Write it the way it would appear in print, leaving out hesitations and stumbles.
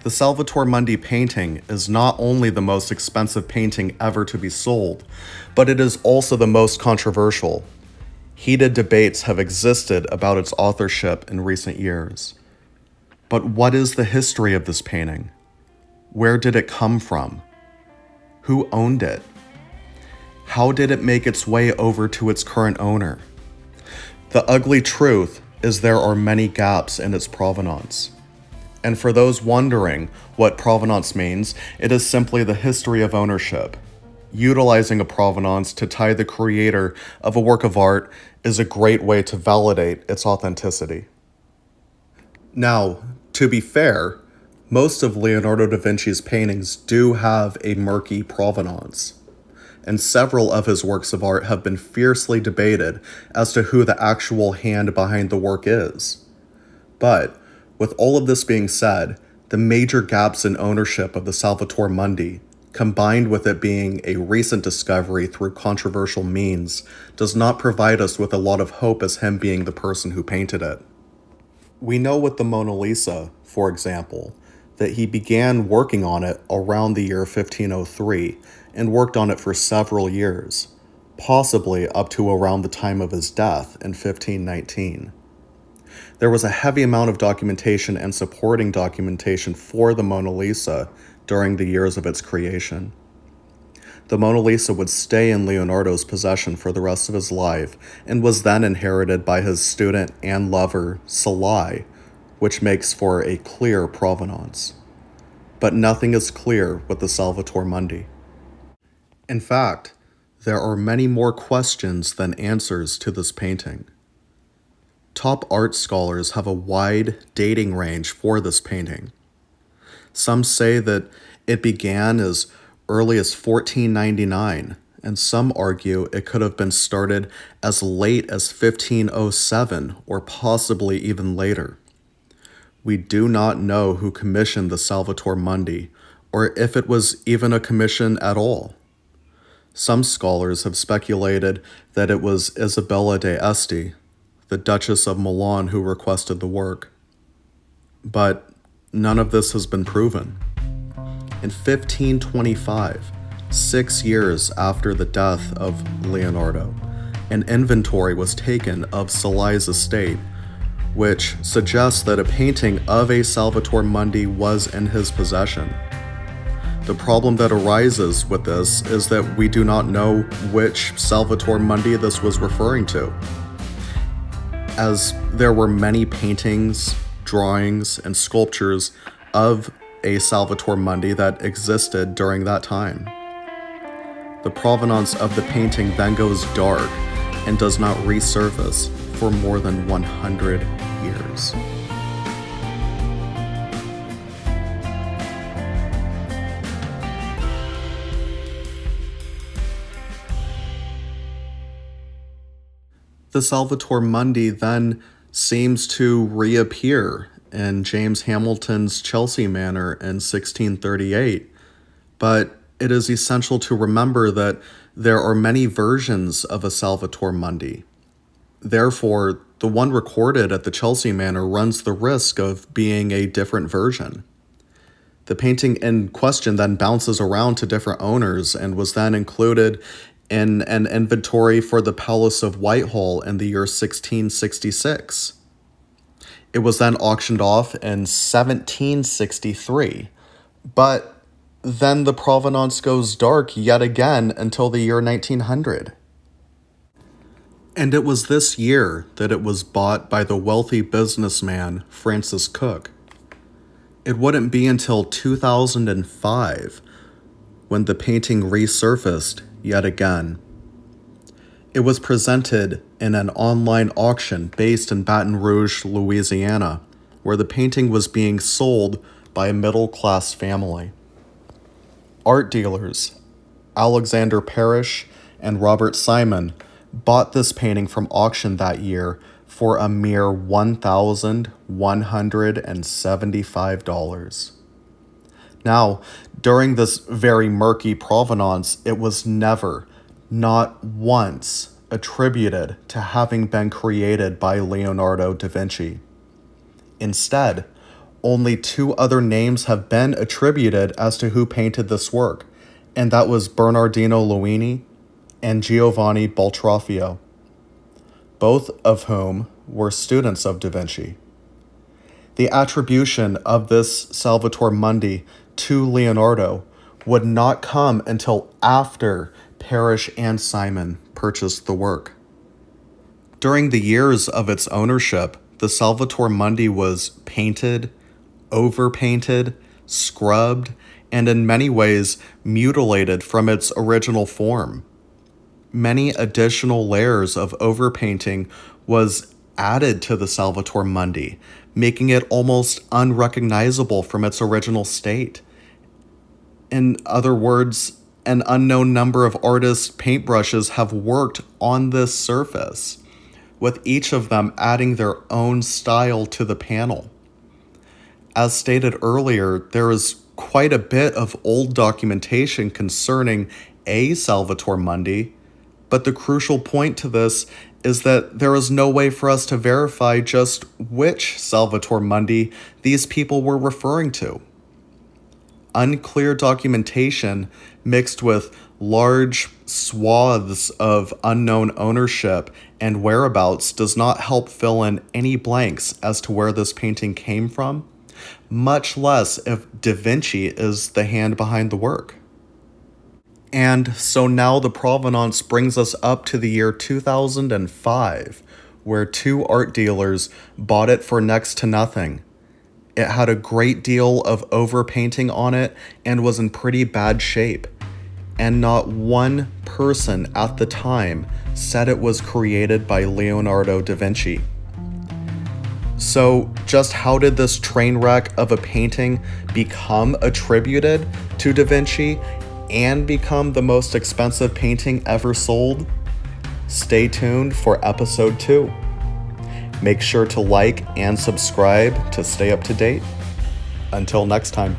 The Salvator Mundi painting is not only the most expensive painting ever to be sold, but it is also the most controversial. Heated debates have existed about its authorship in recent years. But what is the history of this painting? Where did it come from? Who owned it? How did it make its way over to its current owner? The ugly truth is there are many gaps in its provenance. And for those wondering what provenance means, it is simply the history of ownership. Utilizing a provenance to tie the creator of a work of art is a great way to validate its authenticity. Now, to be fair, most of Leonardo da Vinci's paintings do have a murky provenance, and several of his works of art have been fiercely debated as to who the actual hand behind the work is. But with all of this being said, the major gaps in ownership of the Salvator Mundi, combined with it being a recent discovery through controversial means, does not provide us with a lot of hope as him being the person who painted it. We know with the Mona Lisa, for example, that he began working on it around the year 1503 and worked on it for several years, possibly up to around the time of his death in 1519. There was a heavy amount of documentation and supporting documentation for the Mona Lisa during the years of its creation. The Mona Lisa would stay in Leonardo's possession for the rest of his life and was then inherited by his student and lover, Salai, which makes for a clear provenance. But nothing is clear with the Salvator Mundi. In fact, there are many more questions than answers to this painting. Top art scholars have a wide dating range for this painting. Some say that it began as early as 1499, and some argue it could have been started as late as 1507 or possibly even later. We do not know who commissioned the Salvator Mundi, or if it was even a commission at all. Some scholars have speculated that it was Isabella de Este, the Duchess of Milan, who requested the work. But none of this has been proven. In 1525, 6 years after the death of Leonardo, an inventory was taken of Salai's estate, which suggests that a painting of a Salvator Mundi was in his possession. The problem that arises with this is that we do not know which Salvator Mundi this was referring to, as there were many paintings, drawings, and sculptures of a Salvator Mundi that existed during that time. The provenance of the painting then goes dark and does not resurface for more than 100 years. The Salvator Mundi then seems to reappear in James Hamilton's Chelsea Manor in 1638, but it is essential to remember that there are many versions of a Salvator Mundi. Therefore, the one recorded at the Chelsea Manor runs the risk of being a different version. The painting in question then bounces around to different owners and was then included in an inventory for the Palace of Whitehall in the year 1666. It was then auctioned off in 1763, but then the provenance goes dark yet again until the year 1900. And it was this year that it was bought by the wealthy businessman Francis Cook. It wouldn't be until 2005 when the painting resurfaced yet again. It was presented in an online auction based in Baton Rouge, Louisiana, where the painting was being sold by a middle-class family. Art dealers Alexander Parrish and Robert Simon bought this painting from auction that year for a mere $1,175. Now, during this very murky provenance, it was never, not once, attributed to having been created by Leonardo da Vinci. Instead, only two other names have been attributed as to who painted this work, and that was Bernardino Luini and Giovanni Boltraffio, both of whom were students of Da Vinci. The attribution of this Salvator Mundi to Leonardo would not come until after Parrish and Simon purchased the work. During the years of its ownership, the Salvator Mundi was painted, overpainted, scrubbed, and in many ways mutilated from its original form. Many additional layers of overpainting was added to the Salvator Mundi, making it almost unrecognizable from its original state. In other words, an unknown number of artists' paintbrushes have worked on this surface, with each of them adding their own style to the panel. As stated earlier, there is quite a bit of old documentation concerning a Salvator Mundi, but the crucial point to this is that there is no way for us to verify just which Salvator Mundi these people were referring to. Unclear documentation mixed with large swaths of unknown ownership and whereabouts does not help fill in any blanks as to where this painting came from, much less if Da Vinci is the hand behind the work. And so now the provenance brings us up to the year 2005, where two art dealers bought it for next to nothing. It had a great deal of overpainting on it and was in pretty bad shape. And not one person at the time said it was created by Leonardo da Vinci. So just how did this train wreck of a painting become attributed to Da Vinci and become the most expensive painting ever sold? Stay tuned for episode 2. Make sure to like and subscribe to stay up to date. Until next time.